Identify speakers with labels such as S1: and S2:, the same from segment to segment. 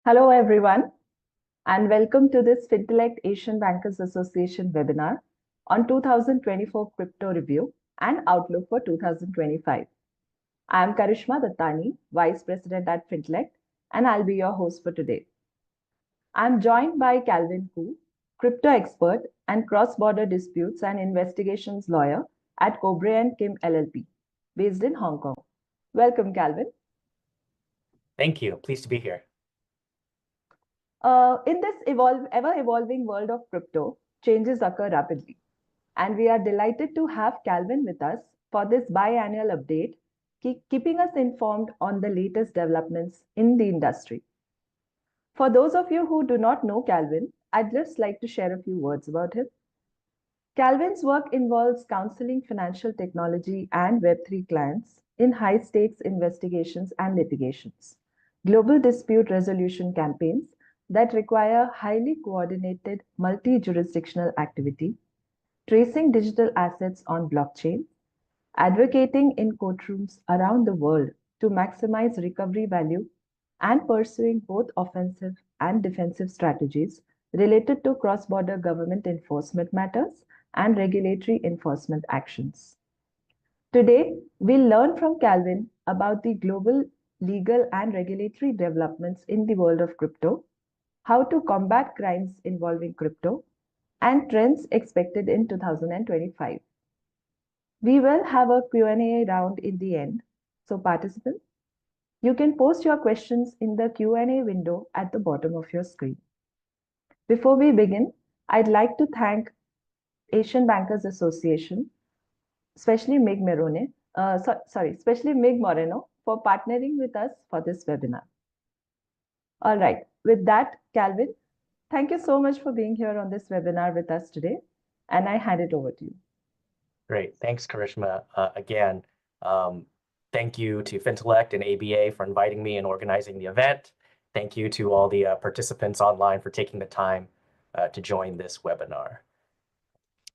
S1: Hello, everyone, and welcome to this Fintelekt Asian Bankers Association webinar on 2024 Crypto Review and Outlook for 2025. I am Karishma Dattani, Vice President at Fintelekt, and I'll be your host for today. I'm joined by Calvin Koo, crypto expert and cross-border disputes and investigations lawyer at Kobre Kim LLP, based in Hong Kong. Welcome, Calvin.
S2: Thank you. Pleased to be here.
S1: In this ever-evolving world of crypto, changes occur rapidly. And we are delighted to have Calvin with us for this biannual update, keeping us informed on the latest developments in the industry. For those of you who do not know Calvin, I'd just like to share a few words about him. Calvin's work involves counseling financial technology and Web3 clients in high-stakes investigations and litigations, global dispute resolution campaigns that require highly coordinated multi-jurisdictional activity, tracing digital assets on blockchain, advocating in courtrooms around the world to maximize recovery value, and pursuing both offensive and defensive strategies related to cross-border government enforcement matters and regulatory enforcement actions. Today, we'll learn from Calvin about the global legal and regulatory developments in the world of crypto, how to combat crimes involving crypto, and trends expected in 2025. We will have a Q&A round in the end. So participants, you can post your questions in the Q&A window at the bottom of your screen. Before we begin, I'd like to thank Asian Bankers Association, especially Mig Moreno, for partnering with us for this webinar. All right, with that, Calvin, thank you so much for being here on this webinar with us today, and I hand it over to you.
S2: Great, thanks, Karishma. Again, thank you to Fintelekt and ABA for inviting me and organizing the event. Thank you to all the participants online for taking the time to join this webinar.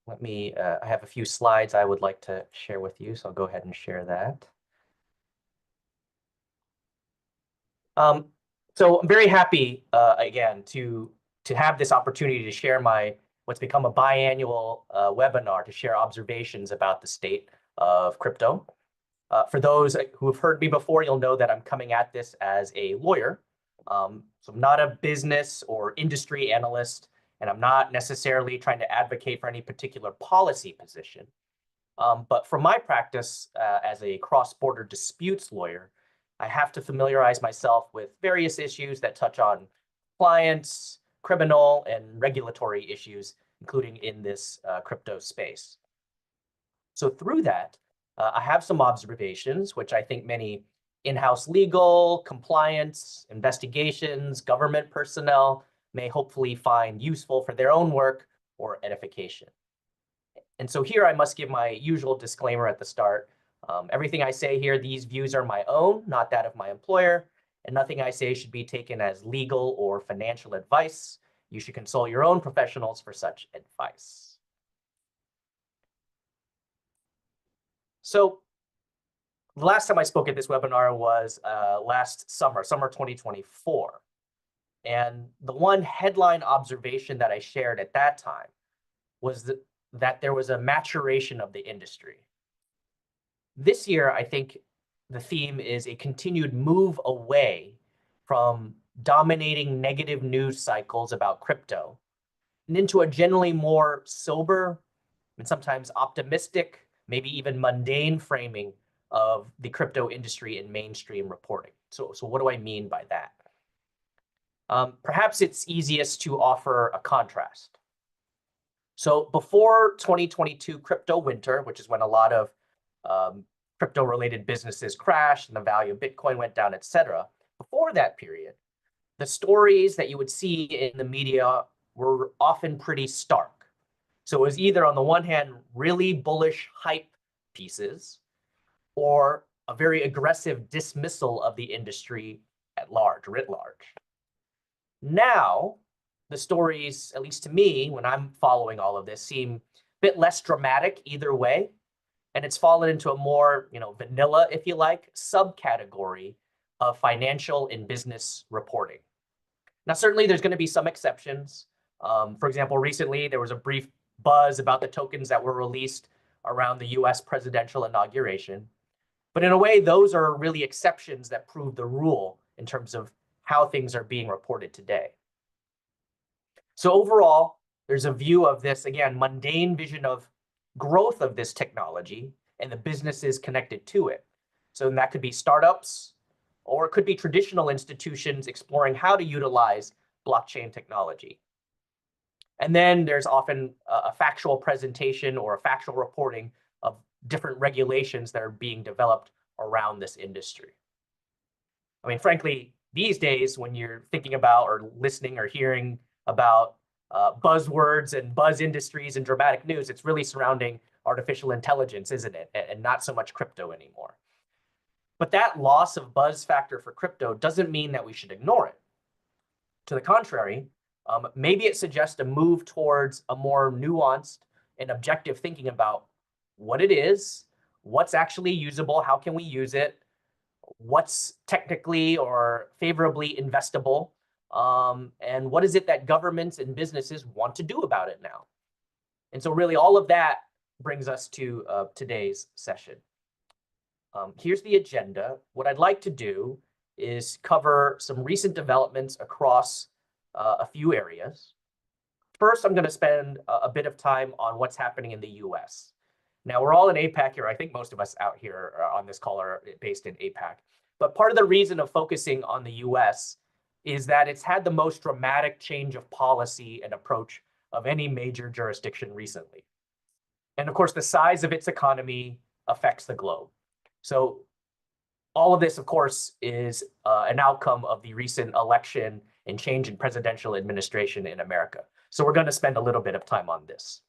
S2: I have a few slides I would like to share with you, so I'll go ahead and share that. So I'm very happy, again, to have this opportunity to share what's become a biannual webinar to share observations about the state of crypto. For those who have heard me before, you'll know that I'm coming at this as a lawyer. So I'm not a business or industry analyst, and I'm not necessarily trying to advocate for any particular policy position. But for my practice as a cross-border disputes lawyer, I have to familiarize myself with various issues that touch on compliance, criminal, and regulatory issues, including in this crypto space. So through that, I have some observations, which I think many in-house legal, compliance, investigations, government personnel may hopefully find useful for their own work or edification. And so here I must give my usual disclaimer at the start. Everything I say here, these views are my own, not that of my employer, and nothing I say should be taken as legal or financial advice. You should consult your own professionals for such advice. So the last time I spoke at this webinar was last summer 2024. And the one headline observation that I shared at that time was that there was a maturation of the industry. This year, I think the theme is a continued move away from dominating negative news cycles about crypto and into a generally more sober and sometimes optimistic, maybe even mundane framing of the crypto industry in mainstream reporting. So what do I mean by that? Perhaps it's easiest to offer a contrast. So before 2022 crypto winter, which is when a lot of crypto-related businesses crashed and the value of Bitcoin went down, et cetera, before that period, the stories that you would see in the media were often pretty stark. So it was either, on the one hand, really bullish hype pieces, or a very aggressive dismissal of the industry at large, writ large. Now, the stories, at least to me, when I'm following all of this, seem a bit less dramatic either way. And it's fallen into a more, vanilla, if you like, subcategory of financial and business reporting. Now, certainly there's going to be some exceptions. For example, recently there was a brief buzz about the tokens that were released around the US presidential inauguration. But in a way, those are really exceptions that prove the rule in terms of how things are being reported today. So overall, there's a view of this, again, mundane vision of growth of this technology and the businesses connected to it. So that could be startups, or it could be traditional institutions exploring how to utilize blockchain technology. And then there's often a factual presentation or a factual reporting of different regulations that are being developed around this industry. I mean, frankly, these days, when you're thinking about or listening or hearing about buzzwords and buzz industries and dramatic news, it's really surrounding artificial intelligence, isn't it? And not so much crypto anymore. But that loss of buzz factor for crypto doesn't mean that we should ignore it. To the contrary, maybe it suggests a move towards a more nuanced and objective thinking about what it is, what's actually usable, how can we use it, what's technically or favorably investable, and what is it that governments and businesses want to do about it now. And so really all of that brings us to today's session. Here's the agenda. What I'd like to do is cover some recent developments across a few areas. First, I'm going to spend a bit of time on what's happening in the US. Now, we're all in APAC here. I think most of us out here on this call are based in APAC. But part of the reason of focusing on the US is that it's had the most dramatic change of policy and approach of any major jurisdiction recently. And of course, the size of its economy affects the globe. So all of this, of course, is an outcome of the recent election and change in presidential administration in America. So we're going to spend a little bit of time on this.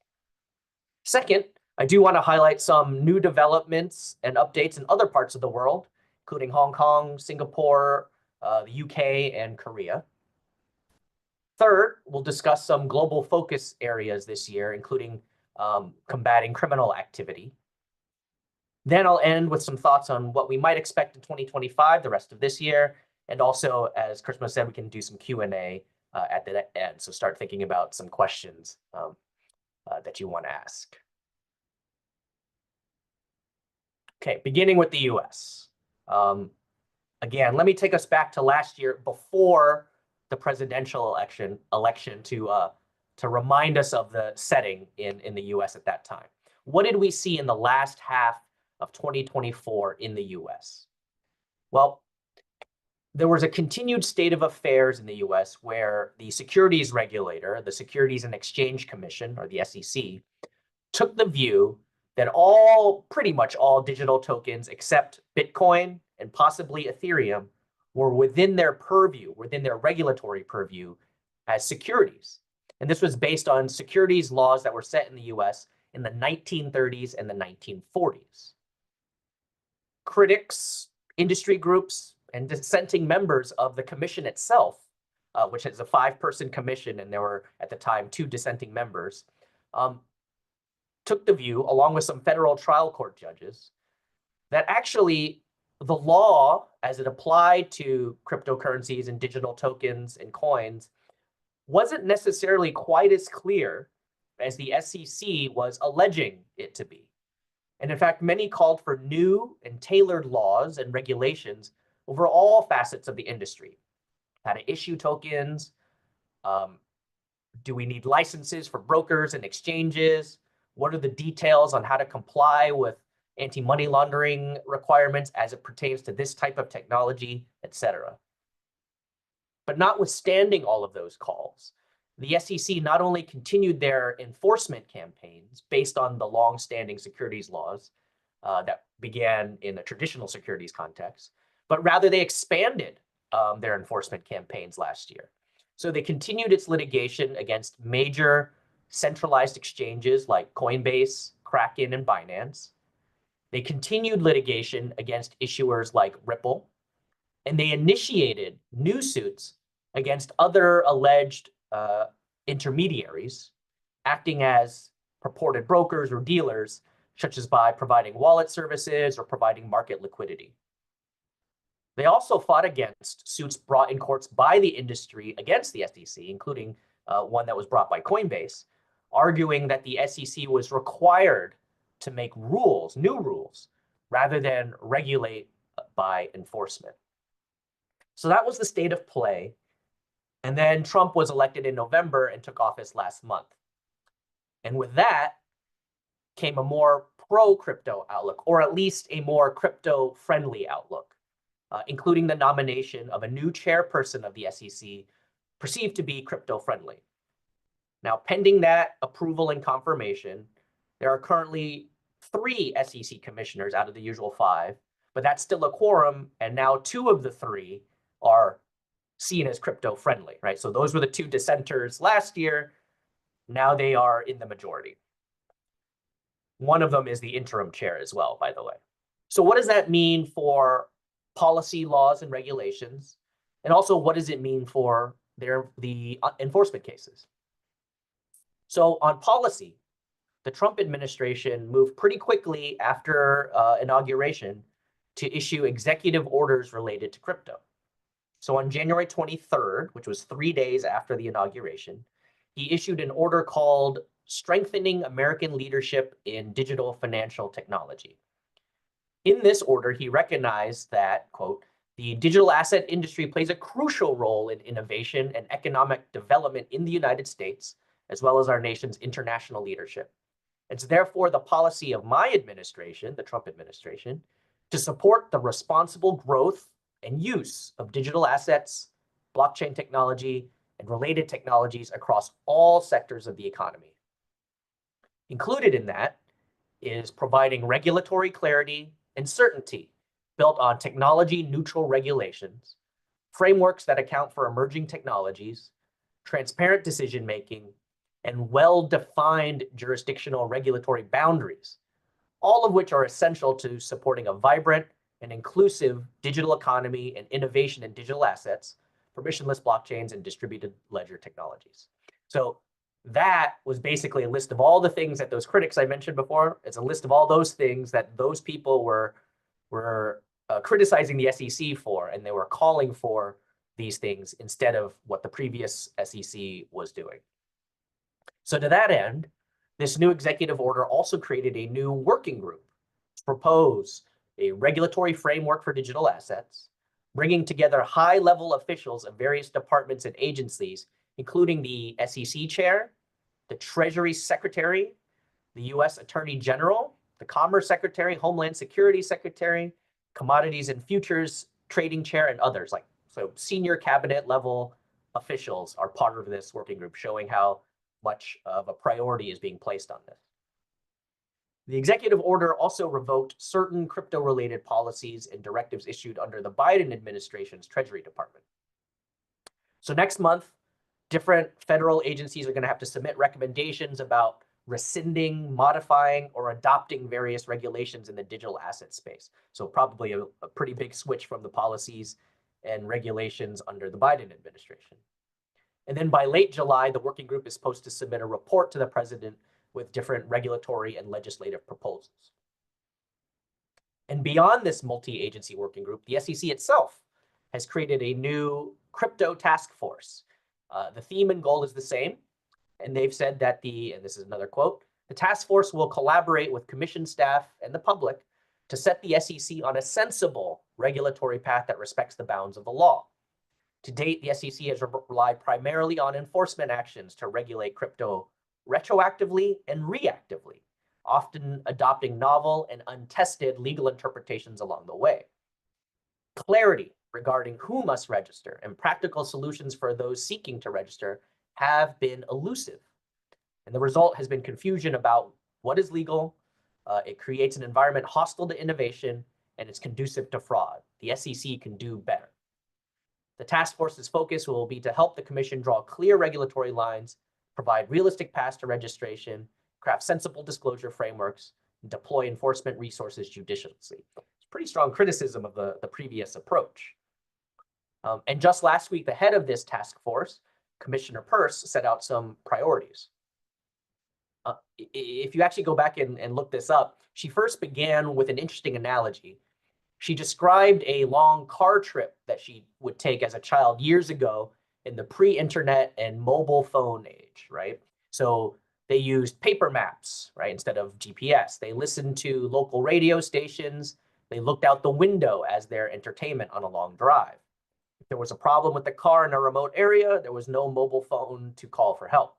S2: Second, I do want to highlight some new developments and updates in other parts of the world, including Hong Kong, Singapore, the UK, and Korea. Third, we'll discuss some global focus areas this year, including combating criminal activity. Then I'll end with some thoughts on what we might expect in 2025, the rest of this year. And also, as Karishma said, we can do some Q&A at the end. So start thinking about some questions that you want to ask. Okay, beginning with the US. Again, let me take us back to last year before the presidential election to remind us of the setting in the US at that time. What did we see in the last half of 2024 in the US? Well, there was a continued state of affairs in the US where the securities regulator, the Securities and Exchange Commission, or the SEC, took the view that pretty much all digital tokens except Bitcoin and possibly Ethereum were within their purview, within their regulatory purview as securities. And this was based on securities laws that were set in the US in the 1930s and the 1940s. Critics, industry groups, and dissenting members of the commission itself, which is a 5-person commission, and there were at the time 2 dissenting members, took the view, along with some federal trial court judges, that actually the law, as it applied to cryptocurrencies and digital tokens and coins, wasn't necessarily quite as clear as the SEC was alleging it to be. And in fact, many called for new and tailored laws and regulations over all facets of the industry. How to issue tokens, do we need licenses for brokers and exchanges? What are the details on how to comply with anti-money laundering requirements as it pertains to this type of technology, etc. But notwithstanding all of those calls, the SEC not only continued their enforcement campaigns based on the long-standing securities laws that began in a traditional securities context, but rather they expanded their enforcement campaigns last year. So they continued its litigation against major centralized exchanges like Coinbase, Kraken, and Binance. They continued litigation against issuers like Ripple, and they initiated new suits against other alleged intermediaries acting as purported brokers or dealers, such as by providing wallet services or providing market liquidity. They also fought against suits brought in courts by the industry against the SEC, including one that was brought by Coinbase, arguing that the SEC was required to make rules, new rules, rather than regulate by enforcement. So that was the state of play. And then Trump was elected in November and took office last month. And with that came a more pro-crypto outlook, or at least a more crypto-friendly outlook, including the nomination of a new chairperson of the SEC perceived to be crypto-friendly. Now, pending that approval and confirmation, there are currently 3 SEC commissioners out of the usual 5, but that's still a quorum, and now 2 of the 3 are seen as crypto-friendly, right? So those were the 2 dissenters last year. Now they are in the majority. One of them is the interim chair as well, by the way. So what does that mean for policy, laws, and regulations? And also, what does it mean for the enforcement cases? So on policy, the Trump administration moved pretty quickly after inauguration to issue executive orders related to crypto. So on January 23rd, which was 3 days after the inauguration, he issued an order called Strengthening American Leadership in Digital Financial Technology. In this order, he recognized that, quote, the digital asset industry plays a crucial role in innovation and economic development in the United States, as well as our nation's international leadership. It's therefore the policy of my administration, the Trump administration, to support the responsible growth and use of digital assets, blockchain technology, and related technologies across all sectors of the economy. Included in that is providing regulatory clarity and certainty built on technology-neutral regulations, frameworks that account for emerging technologies, transparent decision-making, and well-defined jurisdictional regulatory boundaries, all of which are essential to supporting a vibrant and inclusive digital economy and innovation in digital assets, permissionless blockchains, and distributed ledger technologies. So that was basically a list of all the things that those critics I mentioned before. It's a list of all those things that those people were criticizing the SEC for, and they were calling for these things instead of what the previous SEC was doing. So to that end, this new executive order also created a new working group to propose a regulatory framework for digital assets, bringing together high-level officials of various departments and agencies, including the SEC chair, the Treasury Secretary, the U.S. Attorney General, the Commerce Secretary, Homeland Security Secretary, Commodities and Futures Trading Chair, and others. So senior cabinet level officials are part of this working group, showing how much of a priority is being placed on this. The executive order also revoked certain crypto-related policies and directives issued under the Biden administration's Treasury Department. So next month, different federal agencies are going to have to submit recommendations about rescinding, modifying, or adopting various regulations in the digital asset space. So probably a pretty big switch from the policies and regulations under the Biden administration. And then by late July, the working group is supposed to submit a report to the president with different regulatory and legislative proposals. And beyond this multi-agency working group, the SEC itself has created a new crypto task force. The theme and goal is the same. And they've said that and this is another quote, the task force will collaborate with commission staff and the public to set the SEC on a sensible regulatory path that respects the bounds of the law. To date, the SEC has relied primarily on enforcement actions to regulate crypto retroactively and reactively, often adopting novel and untested legal interpretations along the way. Clarity regarding who must register and practical solutions for those seeking to register have been elusive. And the result has been confusion about what is legal. It creates an environment hostile to innovation, and it's conducive to fraud. The SEC can do better. The task force's focus will be to help the commission draw clear regulatory lines, provide realistic paths to registration, craft sensible disclosure frameworks, and deploy enforcement resources judiciously. It's pretty strong criticism of the previous approach. And just last week, the head of this task force, Commissioner Peirce, set out some priorities. If you actually go back and look this up, she first began with an interesting analogy. She described a long car trip that she would take as a child years ago in the pre-internet and mobile phone age, right? So they used paper maps, right, instead of GPS. They listened to local radio stations. They looked out the window as their entertainment on a long drive. If there was a problem with the car in a remote area, there was no mobile phone to call for help.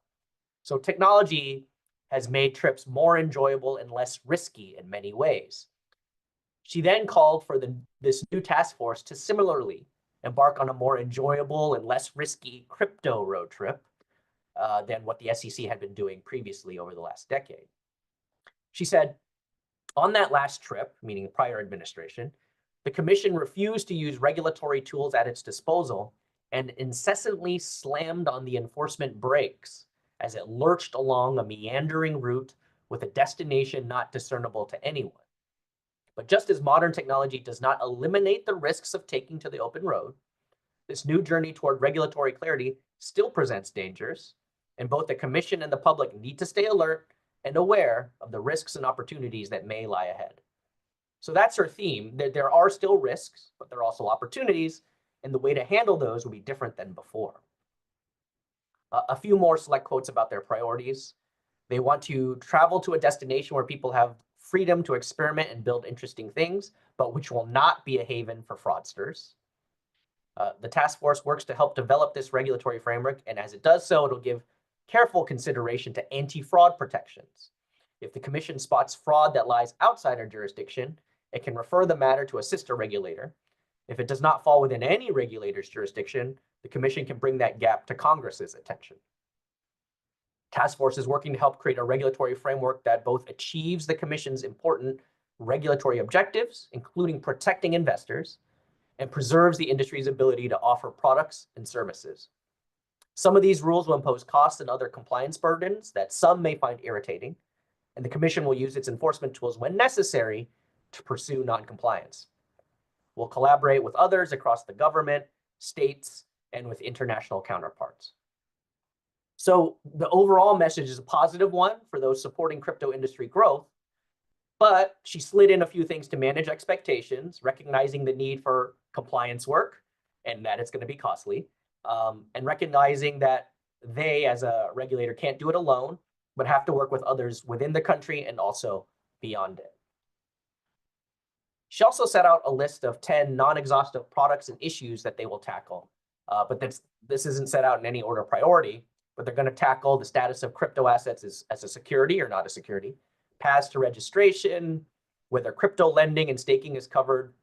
S2: So technology has made trips more enjoyable and less risky in many ways. She then called for this new task force to similarly embark on a more enjoyable and less risky crypto road trip than what the SEC had been doing previously over the last decade. She said, on that last trip, meaning the prior administration, the commission refused to use regulatory tools at its disposal and incessantly slammed on the enforcement brakes as it lurched along a meandering route with a destination not discernible to anyone. But just as modern technology does not eliminate the risks of taking to the open road, this new journey toward regulatory clarity still presents dangers, and both the commission and the public need to stay alert and aware of the risks and opportunities that may lie ahead. So that's her theme. There are still risks, but there are also opportunities, and the way to handle those will be different than before. A few more select quotes about their priorities. They want to travel to a destination where people have freedom to experiment and build interesting things, but which will not be a haven for fraudsters. The task force works to help develop this regulatory framework, and as it does so, it'll give careful consideration to anti-fraud protections. If the commission spots fraud that lies outside our jurisdiction, it can refer the matter to a sister regulator. If it does not fall within any regulator's jurisdiction, the commission can bring that gap to Congress's attention. Task force is working to help create a regulatory framework that both achieves the commission's important regulatory objectives, including protecting investors, and preserves the industry's ability to offer products and services. Some of these rules will impose costs and other compliance burdens that some may find irritating, and the commission will use its enforcement tools when necessary to pursue noncompliance. We'll collaborate with others across the government, states, and with international counterparts. So the overall message is a positive one for those supporting crypto industry growth, but she slid in a few things to manage expectations, recognizing the need for compliance work and that it's going to be costly, and recognizing that they, as a regulator, can't do it alone, but have to work with others within the country and also beyond it. She also set out a list of 10 non-exhaustive products and issues that they will tackle, but this isn't set out in any order of priority, but they're going to tackle the status of crypto assets as a security or not a security, paths to registration, whether crypto lending and staking is covered,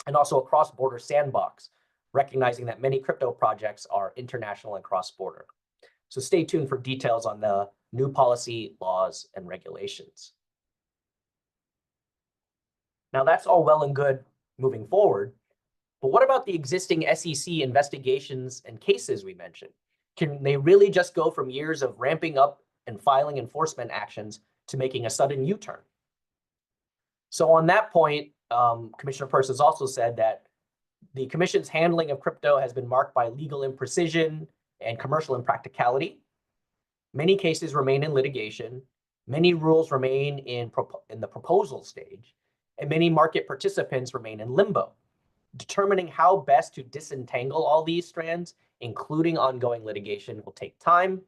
S2: and also a cross-border sandbox, recognizing that many crypto projects are international and cross-border. So stay tuned for details on the new policy, laws, and regulations. Now that's all well and good moving forward, but what about the existing SEC investigations and cases we mentioned? Can they really just go from years of ramping up and filing enforcement actions to making a sudden U-turn? So on that point, Commissioner Peirce has also said that the commission's handling of crypto has been marked by legal imprecision and commercial impracticality. Many cases remain in litigation. Many rules remain in the proposal stage, and many market participants remain in limbo. Determining how best to disentangle all these strands, including ongoing litigation, will take time.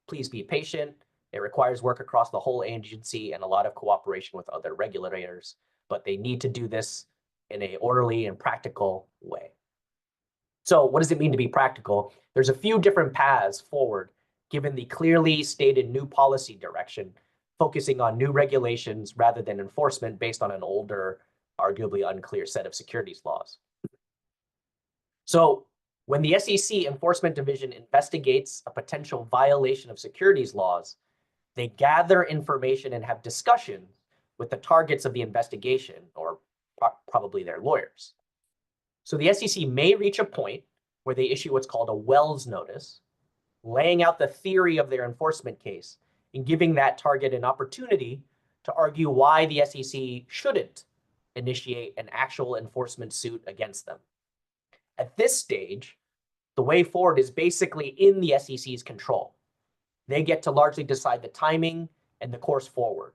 S2: Please be patient. It requires work across the whole agency and a lot of cooperation with other regulators, but they need to do this in an orderly and practical way. So what does it mean to be practical? There's a few different paths forward, given the clearly stated new policy direction, focusing on new regulations rather than enforcement based on an older, arguably unclear set of securities laws. So when the SEC Enforcement Division investigates a potential violation of securities laws, they gather information and have discussions with the targets of the investigation, or probably their lawyers. So the SEC may reach a point where they issue what's called a Wells notice, laying out the theory of their enforcement case and giving that target an opportunity to argue why the SEC shouldn't initiate an actual enforcement suit against them. At this stage, the way forward is basically in the SEC's control. They get to largely decide the timing and the course forward.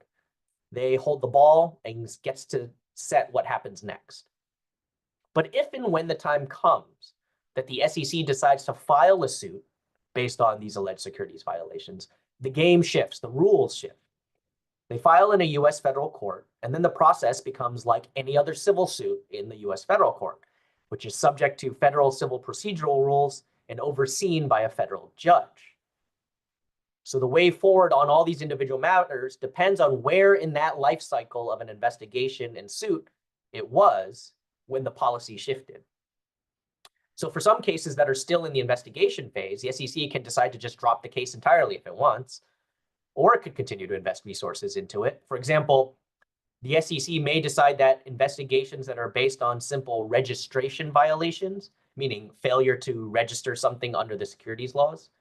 S2: They hold the ball and gets to set what happens next. But if and when the time comes that the SEC decides to file a suit based on these alleged securities violations, the game shifts, the rules shift. They file in a US federal court, and then the process becomes like any other civil suit in the US federal court, which is subject to federal civil procedural rules and overseen by a federal judge. So the way forward on all these individual matters depends on where in that life cycle of an investigation and suit it was when the policy shifted. So for some cases that are still in the investigation phase, the SEC can decide to just drop the case entirely if it wants, or it could continue to invest resources into it. For example, the SEC may decide that investigations that are based on simple registration violations, meaning failure to register something under the securities laws,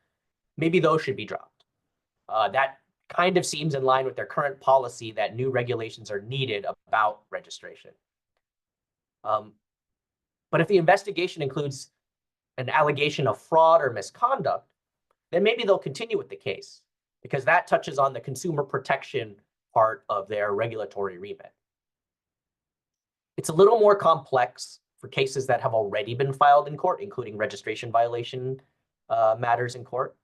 S2: maybe those should be dropped. That kind of seems in line with their current policy that new regulations are needed about registration. But if the investigation includes an allegation of fraud or misconduct, then maybe they'll continue with the case, because that touches on the consumer protection part of their regulatory remit. It's a little more complex for cases that have already been filed in court, including registration violation matters in court.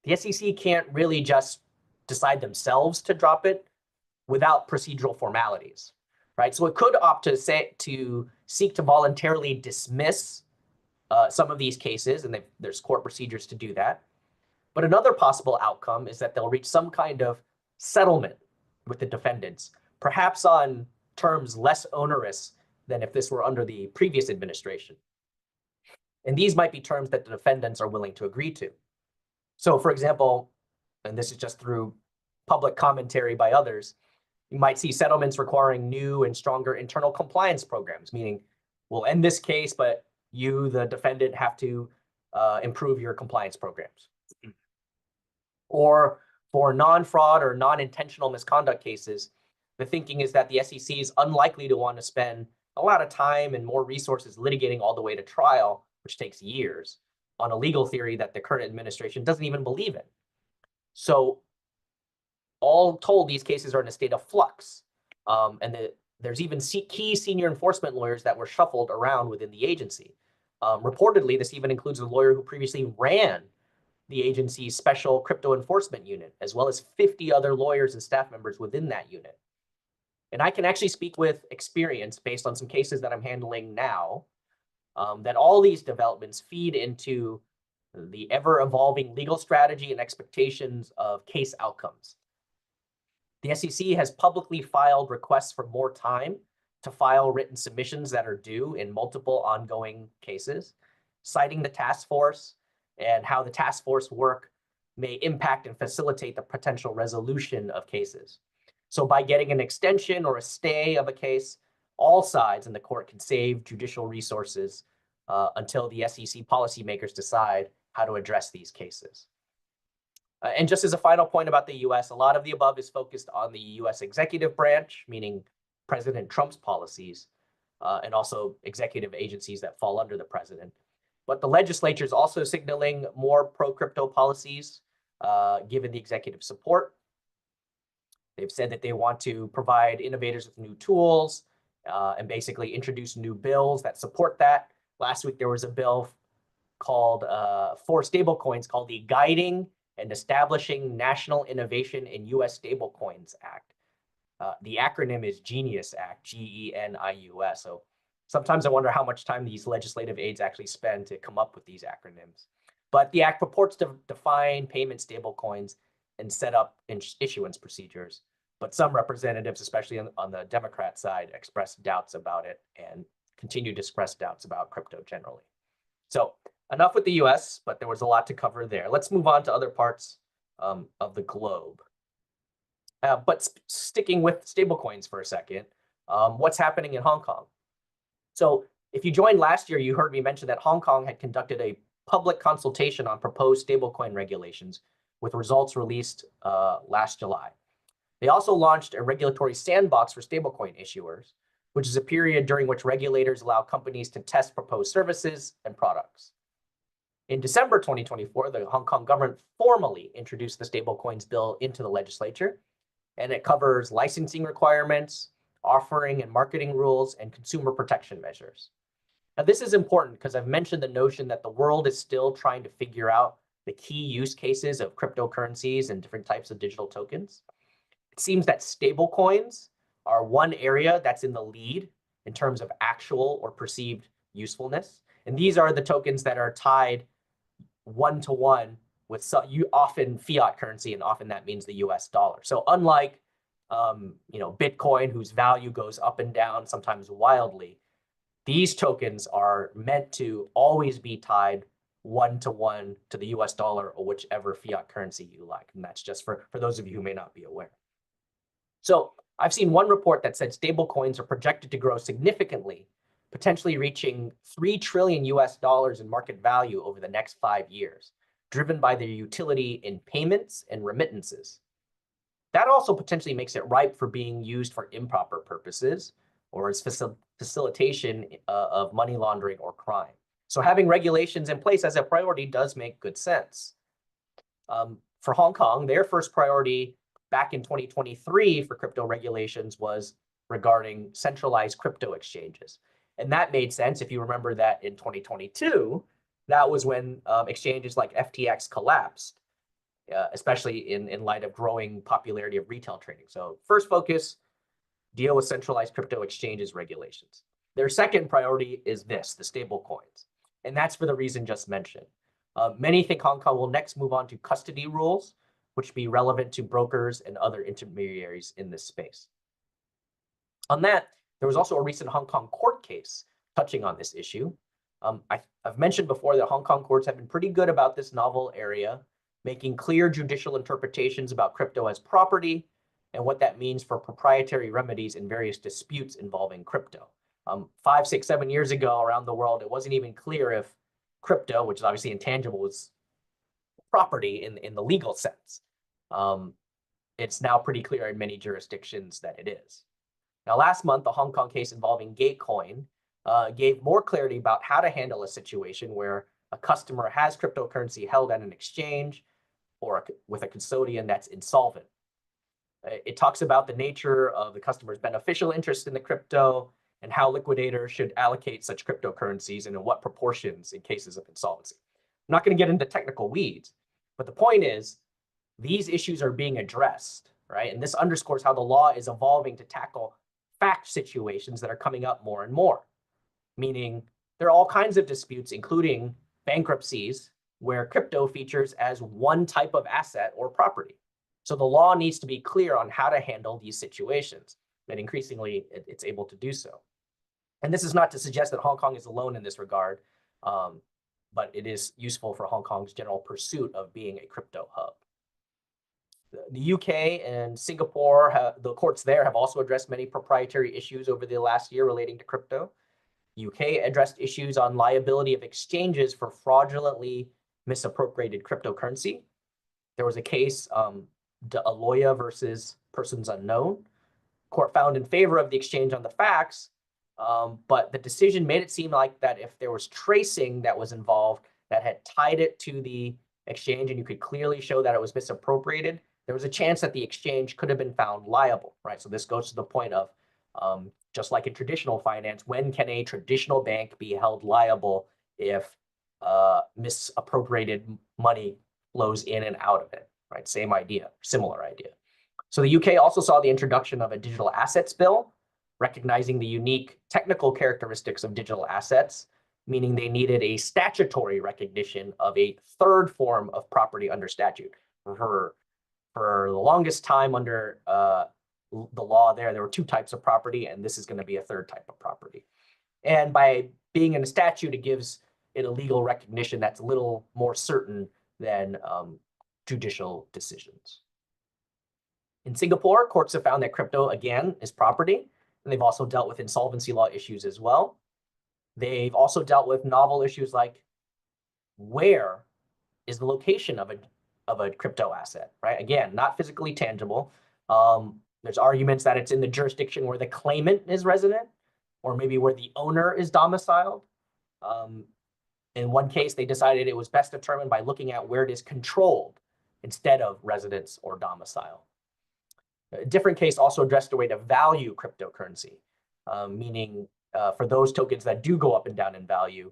S2: The SEC can't really just decide themselves to drop it without procedural formalities, right? So it could opt to seek to voluntarily dismiss some of these cases, and there's court procedures to do that. But another possible outcome is that they'll reach some kind of settlement with the defendants, perhaps on terms less onerous than if this were under the previous administration. And these might be terms that the defendants are willing to agree to. So for example, and this is just through public commentary by others, you might see settlements requiring new and stronger internal compliance programs, meaning we'll end this case, but you, the defendant, have to improve your compliance programs. Or for non-fraud or non-intentional misconduct cases, the thinking is that the SEC is unlikely to want to spend a lot of time and more resources litigating all the way to trial, which takes years, on a legal theory that the current administration doesn't even believe in. So all told, these cases are in a state of flux. There's even key senior enforcement lawyers that were shuffled around within the agency. Reportedly, this even includes a lawyer who previously ran the agency's special crypto enforcement unit, as well as 50 other lawyers and staff members within that unit. And I can actually speak with experience based on some cases that I'm handling now, that all these developments feed into the ever-evolving legal strategy and expectations of case outcomes. The SEC has publicly filed requests for more time to file written submissions that are due in multiple ongoing cases, citing the task force and how the task force work may impact and facilitate the potential resolution of cases. So by getting an extension or a stay of a case, all sides in the court can save judicial resources until the SEC policymakers decide how to address these cases. And just as a final point about the US, a lot of the above is focused on the US executive branch, meaning President Trump's policies, and also executive agencies that fall under the president. But the legislature is also signaling more pro-crypto policies, given the executive support. They've said that they want to provide innovators with new tools and basically introduce new bills that support that. Last week, there was a bill called for stablecoins called the Guiding and Establishing National Innovation in U.S. Stablecoins Act. The acronym is GENIUS Act, GENIUS. So sometimes I wonder how much time these legislative aides actually spend to come up with these acronyms. But the act purports to define payment stablecoins and set up issuance procedures. But some representatives, especially on the Democrat side, expressed doubts about it and continue to express doubts about crypto generally. So enough with the US, but there was a lot to cover there. Let's move on to other parts of the globe. But sticking with stablecoins for a second, what's happening in Hong Kong? So if you joined last year, you heard me mention that Hong Kong had conducted a public consultation on proposed stablecoin regulations with results released last July. They also launched a regulatory sandbox for stablecoin issuers, which is a period during which regulators allow companies to test proposed services and products. In December 2024, the Hong Kong government formally introduced the stablecoins bill into the legislature, and it covers licensing requirements, offering and marketing rules, and consumer protection measures. Now, this is important because I've mentioned the notion that the world is still trying to figure out the key use cases of cryptocurrencies and different types of digital tokens. It seems that stablecoins are one area that's in the lead in terms of actual or perceived usefulness. And these are the tokens that are tied one-to-one with often fiat currency, and often that means the US dollar. So unlike Bitcoin, whose value goes up and down, sometimes wildly, these tokens are meant to always be tied one-to-one to the US dollar or whichever fiat currency you like. And that's just for those of you who may not be aware. So I've seen one report that said stablecoins are projected to grow significantly, potentially reaching $3 trillion in market value over the next 5 years, driven by their utility in payments and remittances. That also potentially makes it ripe for being used for improper purposes or as facilitation of money laundering or crime. So having regulations in place as a priority does make good sense. For Hong Kong, their first priority back in 2023 for crypto regulations was regarding centralized crypto exchanges. And that made sense if you remember that in 2022, that was when exchanges like FTX collapsed, especially in light of growing popularity of retail trading. So first focus, deal with centralized crypto exchanges regulations. Their second priority is this, the stable coins. And that's for the reason just mentioned. Many think Hong Kong will next move on to custody rules, which be relevant to brokers and other intermediaries in this space. On that, there was also a recent Hong Kong court case touching on this issue. I've mentioned before that Hong Kong courts have been pretty good about this novel area, making clear judicial interpretations about crypto as property and what that means for proprietary remedies in various disputes involving crypto. 5, 6, 7 years ago around the world, it wasn't even clear if crypto, which is obviously intangible, was property in the legal sense. It's now pretty clear in many jurisdictions that it is. Now, last month, the Hong Kong case involving Gatecoin gave more clarity about how to handle a situation where a customer has cryptocurrency held at an exchange or with a custodian that's insolvent. It talks about the nature of the customer's beneficial interest in the crypto and how liquidators should allocate such cryptocurrencies and in what proportions in cases of insolvency. I'm not going to get into technical weeds, but the point is these issues are being addressed, right? And this underscores how the law is evolving to tackle fact situations that are coming up more and more, meaning there are all kinds of disputes, including bankruptcies, where crypto features as one type of asset or property. So the law needs to be clear on how to handle these situations, and increasingly it's able to do so. And this is not to suggest that Hong Kong is alone in this regard, but it is useful for Hong Kong's general pursuit of being a crypto hub. The UK and Singapore, the courts there have also addressed many proprietary issues over the last year relating to crypto. UK addressed issues on liability of exchanges for fraudulently misappropriated cryptocurrency. There was a case, Aloya versus Persons Unknown. Court found in favor of the exchange on the facts, but the decision made it seem like that if there was tracing that was involved that had tied it to the exchange and you could clearly show that it was misappropriated, there was a chance that the exchange could have been found liable, right? So this goes to the point of, just like in traditional finance, when can a traditional bank be held liable if misappropriated money flows in and out of it, right? Same idea, similar idea. So the UK also saw the introduction of a digital assets bill, recognizing the unique technical characteristics of digital assets, meaning they needed a statutory recognition of a third form of property under statute. For the longest time under the law there were 2 types of property, and this is going to be a third type of property. And by being in a statute, it gives it a legal recognition that's a little more certain than judicial decisions. In Singapore, courts have found that crypto, again, is property, and they've also dealt with insolvency law issues as well. They've also dealt with novel issues like where is the location of a crypto asset, right? Again, not physically tangible. There's arguments that it's in the jurisdiction where the claimant is resident, or maybe where the owner is domiciled. In one case, they decided it was best determined by looking at where it is controlled instead of residence or domicile. A different case also addressed a way to value cryptocurrency, meaning for those tokens that do go up and down in value,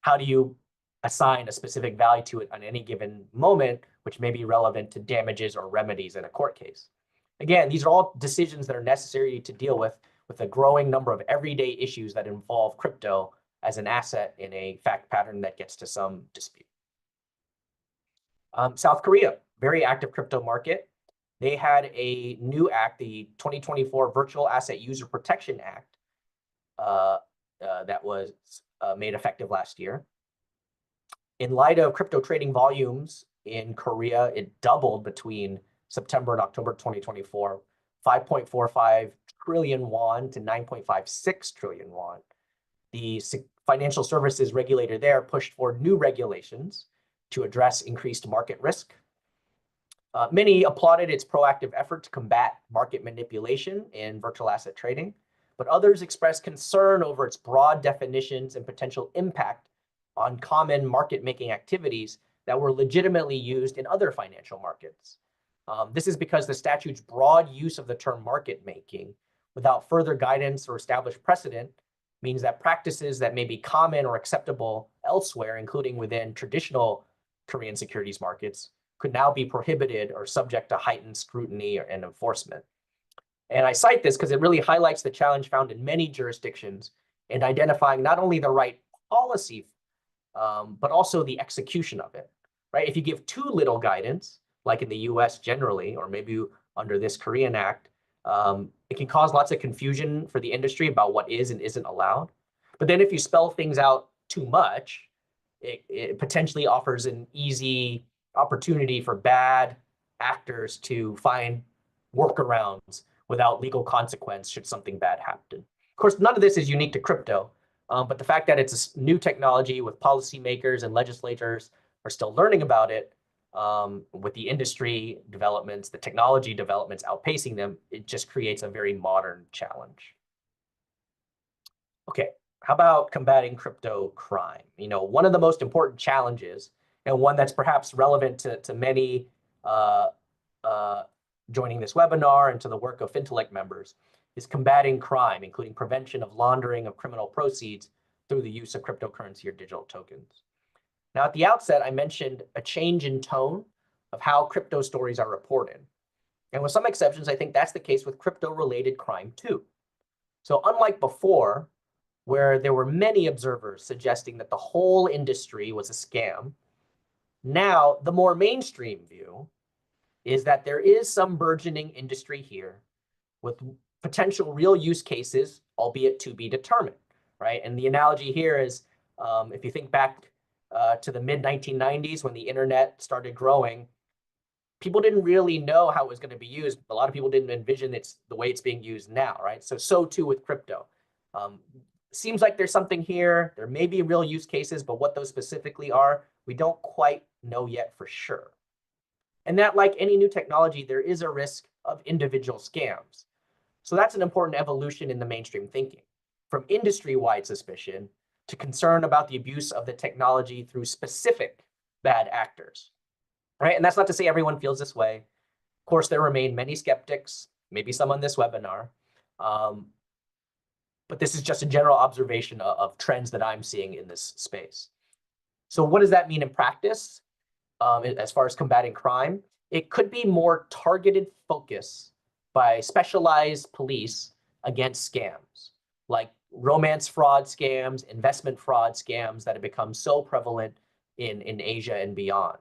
S2: how do you assign a specific value to it on any given moment, which may be relevant to damages or remedies in a court case? Again, these are all decisions that are necessary to deal with a growing number of everyday issues that involve crypto as an asset in a fact pattern that gets to some dispute. South Korea, very active crypto market. They had a new act, the 2024 Virtual Asset User Protection Act, that was made effective last year. In light of crypto trading volumes in Korea, it doubled between September and October 2024, 5.45 trillion won to 9.56 trillion won. The financial services regulator there pushed for new regulations to address increased market risk. Many applauded its proactive effort to combat market manipulation in virtual asset trading, but others expressed concern over its broad definitions and potential impact on common market-making activities that were legitimately used in other financial markets. This is because the statute's broad use of the term market-making without further guidance or established precedent means that practices that may be common or acceptable elsewhere, including within traditional Korean securities markets, could now be prohibited or subject to heightened scrutiny and enforcement. And I cite this because it really highlights the challenge found in many jurisdictions in identifying not only the right policy, but also the execution of it, right? If you give too little guidance, like in the US generally, or maybe under this Korean Act, it can cause lots of confusion for the industry about what is and isn't allowed. But then if you spell things out too much, it potentially offers an easy opportunity for bad actors to find workarounds without legal consequence should something bad happen. Of course, none of this is unique to crypto, but the fact that it's a new technology with policymakers and legislators are still learning about it, with the industry developments, the technology developments outpacing them, it just creates a very modern challenge. Okay, how about combating crypto crime? You know, one of the most important challenges, and one that's perhaps relevant to many joining this webinar and to the work of Fintelekt members, is combating crime, including prevention of laundering of criminal proceeds through the use of cryptocurrency or digital tokens. Now, at the outset, I mentioned a change in tone of how crypto stories are reported. And with some exceptions, I think that's the case with crypto-related crime too. So unlike before, where there were many observers suggesting that the whole industry was a scam, now the more mainstream view is that there is some burgeoning industry here with potential real use cases, albeit to be determined, right? And the analogy here is, if you think back to the mid-1990s when the internet started growing, people didn't really know how it was going to be used. A lot of people didn't envision it's the way it's being used now, right? So too with crypto. Seems like there's something here. There may be real use cases, but what those specifically are, we don't quite know yet for sure. And that, like any new technology, there is a risk of individual scams. So that's an important evolution in the mainstream thinking, from industry-wide suspicion to concern about the abuse of the technology through specific bad actors, right? And that's not to say everyone feels this way. Of course, there remain many skeptics, maybe some on this webinar, but this is just a general observation of trends that I'm seeing in this space. So what does that mean in practice as far as combating crime? It could be more targeted focus by specialized police against scams, like romance fraud scams, investment fraud scams that have become so prevalent in Asia and beyond,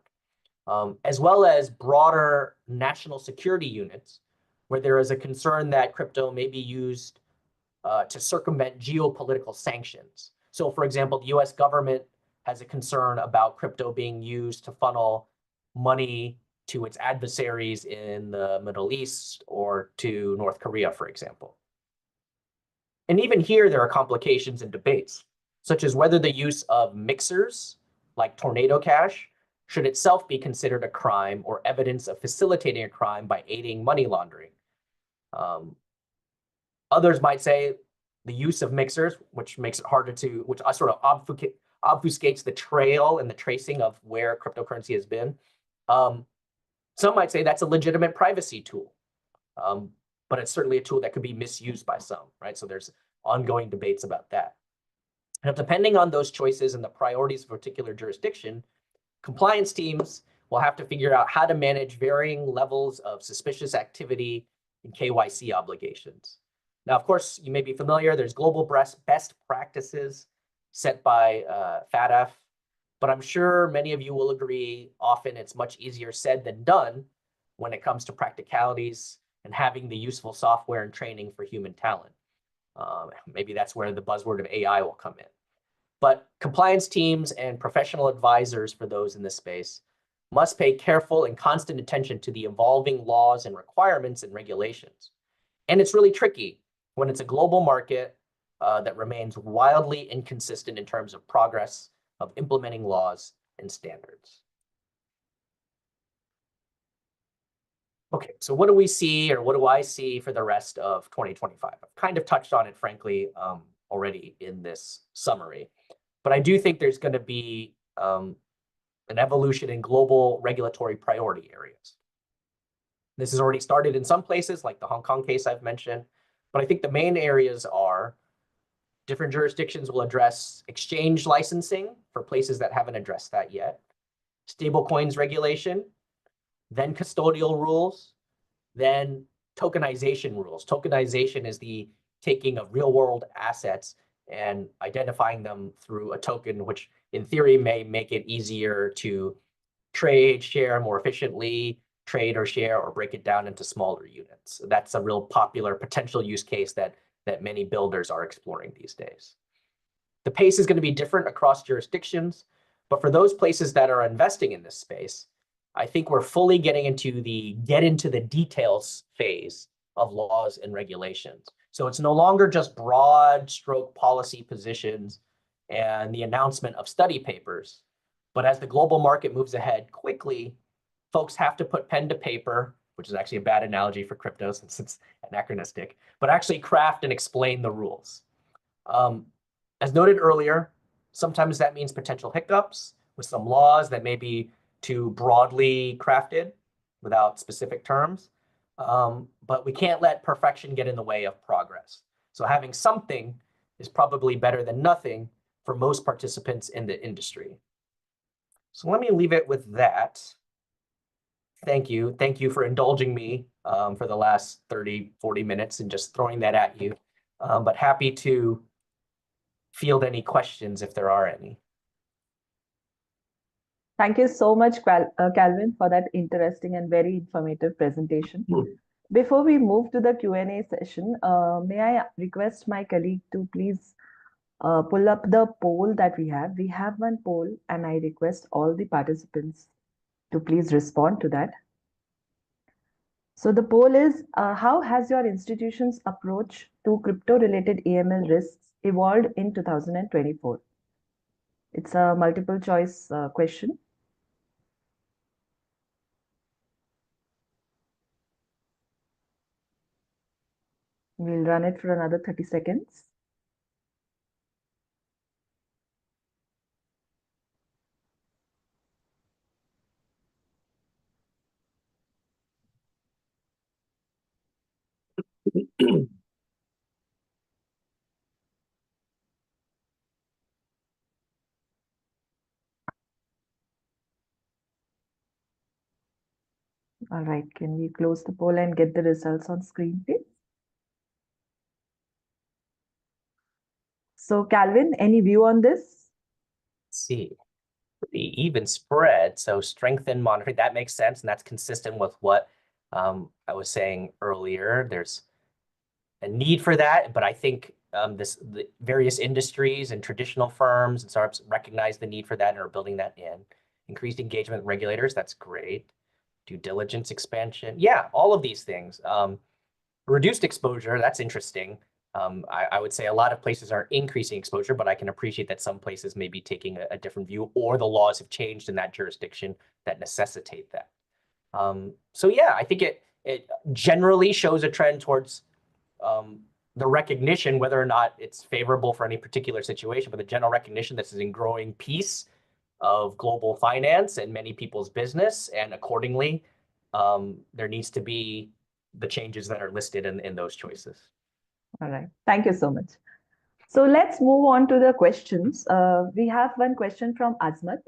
S2: as well as broader national security units, where there is a concern that crypto may be used to circumvent geopolitical sanctions. So for example, the US government has a concern about crypto being used to funnel money to its adversaries in the Middle East or to North Korea, for example. And even here, there are complications and debates, such as whether the use of mixers like Tornado Cash should itself be considered a crime or evidence of facilitating a crime by aiding money laundering. Others might say the use of mixers, which makes it harder to, which sort of obfuscates the trail and the tracing of where cryptocurrency has been. Some might say that's a legitimate privacy tool, but it's certainly a tool that could be misused by some, right? So there's ongoing debates about that. Now, depending on those choices and the priorities of a particular jurisdiction, compliance teams will have to figure out how to manage varying levels of suspicious activity and KYC obligations. Now, of course, you may be familiar, there's global best practices set by FATF, but I'm sure many of you will agree often it's much easier said than done when it comes to practicalities and having the useful software and training for human talent. Maybe that's where the buzzword of AI will come in. But compliance teams and professional advisors for those in this space must pay careful and constant attention to the evolving laws and requirements and regulations. And it's really tricky when it's a global market that remains wildly inconsistent in terms of progress of implementing laws and standards. Okay, so what do we see, or what do I see for the rest of 2025? I've kind of touched on it, frankly, already in this summary, but I do think there's going to be an evolution in global regulatory priority areas. This has already started in some places, like the Hong Kong case I've mentioned, but I think the main areas are different jurisdictions will address exchange licensing for places that haven't addressed that yet, stablecoins regulation, then custodial rules, then tokenization rules. Tokenization is the taking of real-world assets and identifying them through a token, which in theory may make it easier to trade, share more efficiently, trade or share, or break it down into smaller units. That's a real popular potential use case that many builders are exploring these days. The pace is going to be different across jurisdictions, but for those places that are investing in this space, I think we're fully getting into the details phase of laws and regulations. So it's no longer just broad stroke policy positions and the announcement of study papers, but as the global market moves ahead quickly, folks have to put pen to paper, which is actually a bad analogy for crypto since it's anachronistic, but actually craft and explain the rules. As noted earlier, sometimes that means potential hiccups with some laws that may be too broadly crafted without specific terms, but we can't let perfection get in the way of progress. So having something is probably better than nothing for most participants in the industry. So let me leave it with that. Thank you. Thank you for indulging me for the last 30, 40 minutes and just throwing that at you. But happy to field any questions if there are any.
S1: Thank you so much, Calvin, for that interesting and very informative presentation. Before we move to the Q&A session, may I request my colleague to please pull up the poll that we have. We have one poll, and I request all the participants to please respond to that. So the poll is, how has your institution's approach to crypto-related AML risks evolved in 2024? It's a multiple choice question. We'll run it for another 30 seconds. All right, can we close the poll and get the results on screen, please? So, Calvin, any view on this?
S2: Let's see. Pretty even spread, so strengthen monitoring, that makes sense, and that's consistent with what I was saying earlier. There's a need for that, but I think the various industries and traditional firms and startups recognize the need for that and are building that in. Increased engagement with regulators, that's great. Due diligence expansion, yeah, all of these things. Reduced exposure, that's interesting. I would say a lot of places are increasing exposure, but I can appreciate that some places may be taking a different view, or the laws have changed in that jurisdiction that necessitate that. So yeah, I think it generally shows a trend towards the recognition, whether or not it's favorable for any particular situation, but the general recognition this is a growing piece of global finance and many people's business, and accordingly, there needs to be the changes that are listed in those choices.
S1: All right. Thank you so much. So let's move on to the questions. We have one question from Azmat.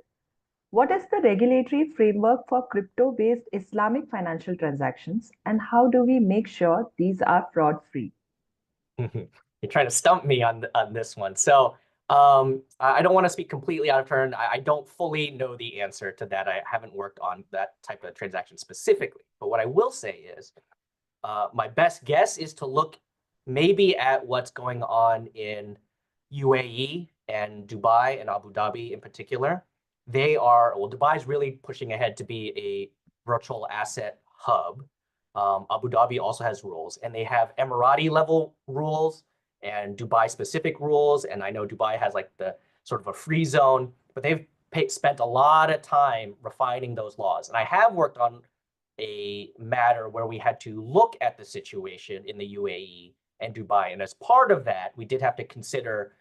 S1: What is the regulatory framework for crypto-based Islamic financial transactions, and how do we make sure these are fraud-free?
S2: You're trying to stump me on this one. So I don't want to speak completely out of turn. I don't fully know the answer to that. I haven't worked on that type of transaction specifically. But what I will say is my best guess is to look maybe at what's going on in UAE and Dubai and Abu Dhabi in particular. Well, Dubai is really pushing ahead to be a virtual asset hub. Abu Dhabi also has rules, and they have Emirati level rules and Dubai specific rules. And I know Dubai has like the sort of a free zone, but they've spent a lot of time refining those laws. And I have worked on a matter where we had to look at the situation in the UAE and Dubai. And as part of that, we did have to consider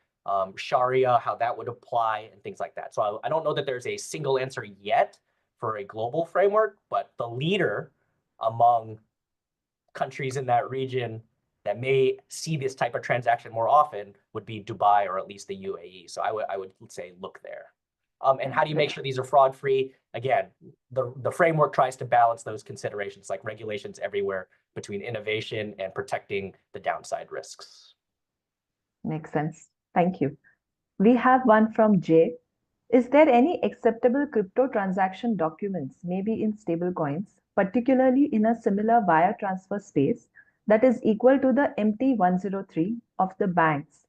S2: Sharia, how that would apply and things like that. So I don't know that there's a single answer yet for a global framework, but the leader among countries in that region that may see this type of transaction more often would be Dubai or at least the UAE. So I would say look there. And how do you make sure these are fraud free? Again, the framework tries to balance those considerations like regulations everywhere between innovation and protecting the downside risks.
S1: Makes sense. Thank you. We have one from Jay. Is there any acceptable crypto transaction documents, maybe in stablecoins, particularly in a similar wire transfer space, that is equal to the MT103 of the banks,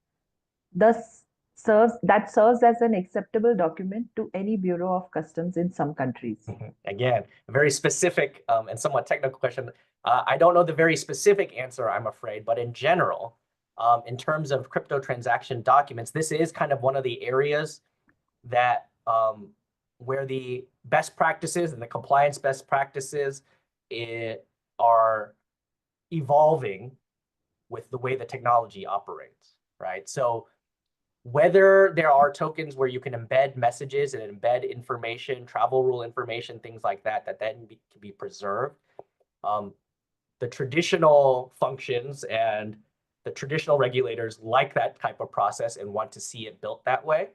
S1: thus serves as an acceptable document to any Bureau of Customs in some countries?
S2: Again, a very specific and somewhat technical question. I don't know the very specific answer, I'm afraid, but in general, in terms of crypto transaction documents, this is kind of one of the areas that where the best practices and the compliance best practices are evolving with the way the technology operates, right? So whether there are tokens where you can embed messages and embed information, travel rule information, things like that, that then can be preserved. The traditional functions and the traditional regulators like that type of process and want to see it built that way.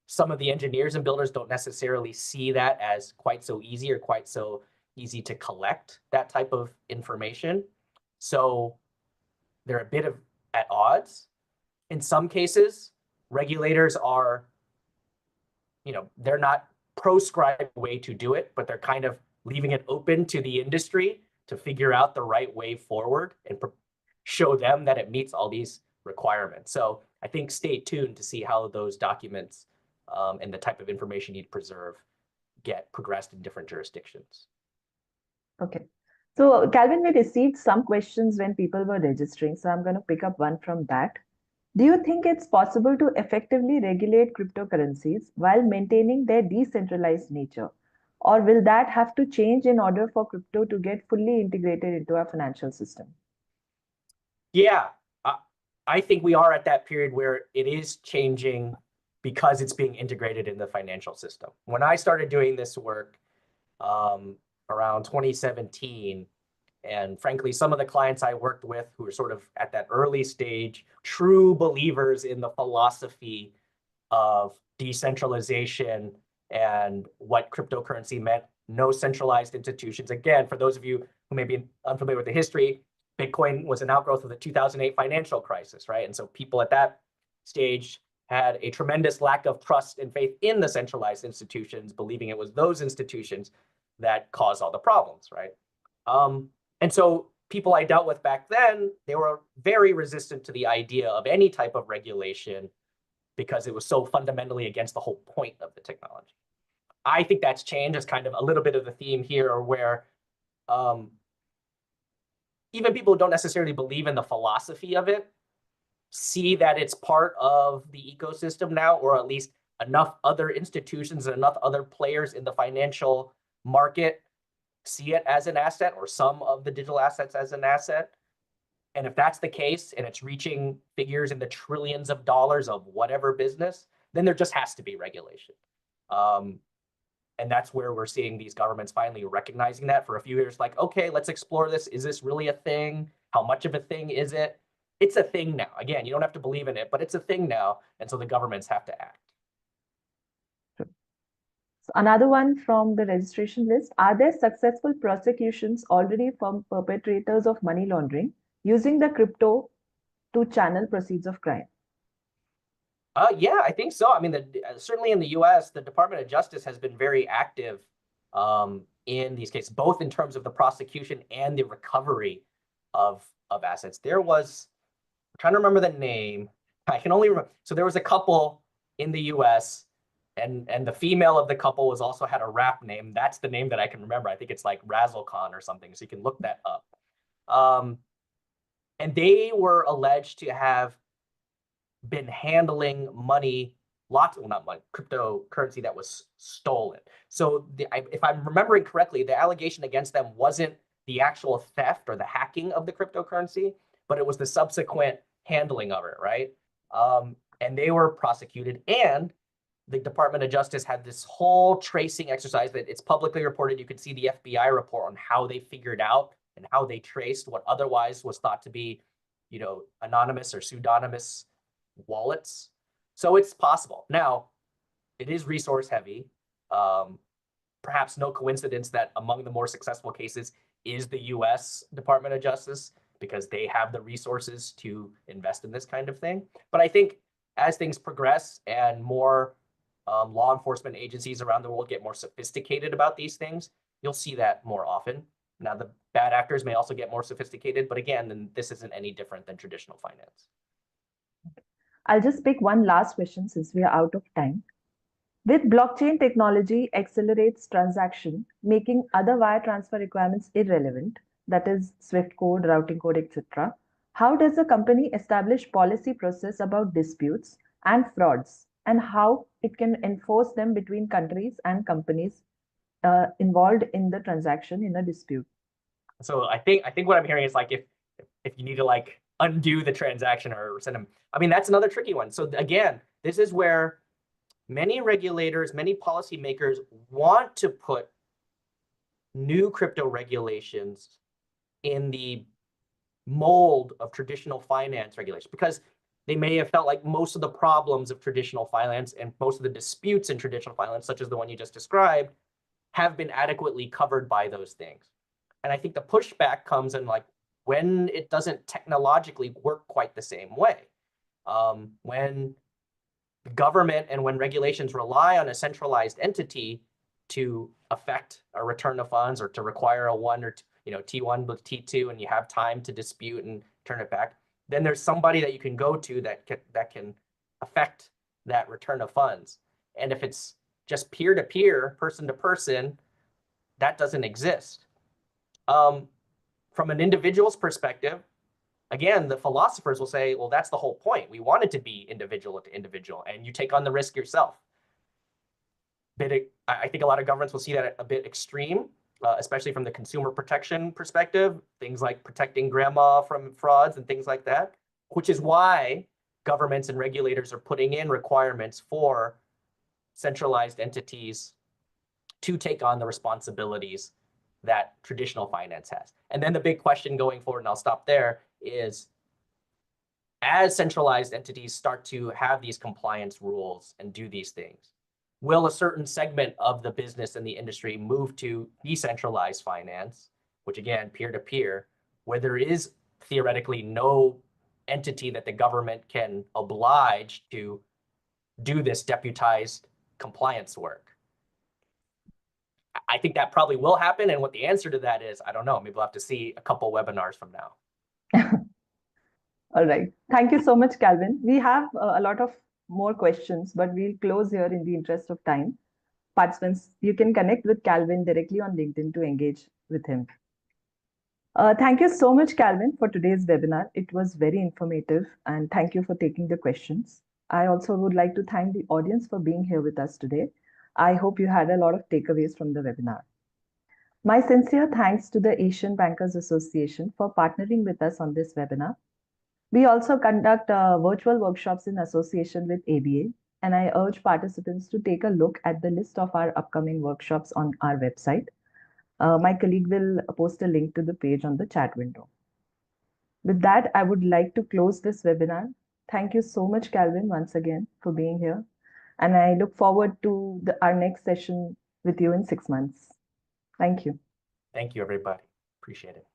S2: Some of the engineers and builders don't necessarily see that as quite so easy or quite so easy to collect that type of information. So they're a bit at odds. In some cases, regulators are, they're not proscribed a way to do it, but they're kind of leaving it open to the industry to figure out the right way forward and show them that it meets all these requirements. So I think stay tuned to see how those documents and the type of information you'd preserve get progressed in different jurisdictions.
S1: Okay. So, Calvin, we received some questions when people were registering. So, I'm going to pick up one from that. Do you think it's possible to effectively regulate cryptocurrencies while maintaining their decentralized nature? Or will that have to change in order for crypto to get fully integrated into our financial system?
S2: Yeah, I think we are at that period where it is changing because it's being integrated in the financial system. When I started doing this work around 2017, and frankly, some of the clients I worked with who were sort of at that early stage, true believers in the philosophy of decentralization and what cryptocurrency meant, no centralized institutions. Again, for those of you who may be unfamiliar with the history, Bitcoin was an outgrowth of the 2008 financial crisis, right? And so people at that stage had a tremendous lack of trust and faith in the centralized institutions, believing it was those institutions that caused all the problems, right? And so people I dealt with back then, they were very resistant to the idea of any type of regulation because it was so fundamentally against the whole point of the technology. I think that's changed as kind of a little bit of the theme here where even people who don't necessarily believe in the philosophy of it see that it's part of the ecosystem now, or at least enough other institutions and enough other players in the financial market see it as an asset, or some of the digital assets as an asset. And if that's the case, and it's reaching figures in the trillions of dollars of whatever business, then there just has to be regulation. And that's where we're seeing these governments finally recognizing that for a few years, like, okay, let's explore this. Is this really a thing? How much of a thing is it? it's a thing now. Again, you don't have to believe in it, but it's a thing now. And so the governments have to act.
S1: So another one from the registration list. Are there successful prosecutions already from perpetrators of money laundering using the crypto to channel proceeds of crime?
S2: Yeah, I think so. I mean, certainly in the US, the Department of Justice has been very active in these cases, both in terms of the prosecution and the recovery of assets. I'm trying to remember the name. I can only remember. So there was a couple in the US, and the female of the couple also had a rap name. That's the name that I can remember. I think it's like Razzle Khan or something. So you can look that up. And they were alleged to have been handling money, not money, cryptocurrency that was stolen. So if I'm remembering correctly, the allegation against them wasn't the actual theft or the hacking of the cryptocurrency, but it was the subsequent handling of it, right? And they were prosecuted, and the Department of Justice had this whole tracing exercise that it's publicly reported. You could see the FBI report on how they figured out and how they traced what otherwise was thought to be, anonymous or pseudonymous wallets. So it's possible. Now, it is resource heavy. Perhaps no coincidence that among the more successful cases is the US Department of Justice, because they have the resources to invest in this kind of thing. But I think as things progress and more law enforcement agencies around the world get more sophisticated about these things, you'll see that more often. Now, the bad actors may also get more sophisticated, but again, then this isn't any different than traditional finance.
S1: I'll just pick one last question since we are out of time. With blockchain technology accelerates transaction, making other wire transfer requirements irrelevant, that is Swift code, routing code, etc. How does a company establish policy process about disputes and frauds, and how it can enforce them between countries and companies involved in the transaction in a dispute?
S2: So I think what I'm hearing is like if you need to like undo the transaction or send them. I mean, that's another tricky one. So again, this is where many regulators, many policymakers want to put new crypto regulations in the mold of traditional finance regulation, because they may have felt like most of the problems of traditional finance and most of the disputes in traditional finance, such as the one you just described, have been adequately covered by those things. And I think the pushback comes in like when it doesn't technologically work quite the same way. When the government and when regulations rely on a centralized entity to affect a return of funds or to require a one or T1 with T2, and you have time to dispute and turn it back, then there's somebody that you can go to that can affect that return of funds. And if it's just peer-to-peer, person-to-person, that doesn't exist. From an individual's perspective, again, the philosophers will say, well, that's the whole point. We want it to be individual to individual, and you take on the risk yourself. I think a lot of governments will see that a bit extreme, especially from the consumer protection perspective, things like protecting grandma from frauds and things like that, which is why governments and regulators are putting in requirements for centralized entities to take on the responsibilities that traditional finance has. And then the big question going forward, and I'll stop there, is as centralized entities start to have these compliance rules and do these things, will a certain segment of the business and the industry move to decentralized finance, which again, peer-to-peer, where there is theoretically no entity that the government can oblige to do this deputized compliance work? I think that probably will happen. And what the answer to that is, I don't know. Maybe we'll have to see a couple webinars from now.
S1: All right. Thank you so much, Calvin. We have a lot of more questions, but we'll close here in the interest of time. Participants, you can connect with Calvin directly on LinkedIn to engage with him. Thank you so much, Calvin, for today's webinar. It was very informative, and thank you for taking the questions. I also would like to thank the audience for being here with us today. I hope you had a lot of takeaways from the webinar. My sincere thanks to the Asian Bankers Association for partnering with us on this webinar. We also conduct virtual workshops in association with ABA, and I urge participants to take a look at the list of our upcoming workshops on our website. My colleague will post a link to the page on the chat window. With that, I would like to close this webinar. Thank you so much, Calvin, once again for being here. And I look forward to our next session with you in 6 months. Thank you.
S2: Thank you, everybody. Appreciate it.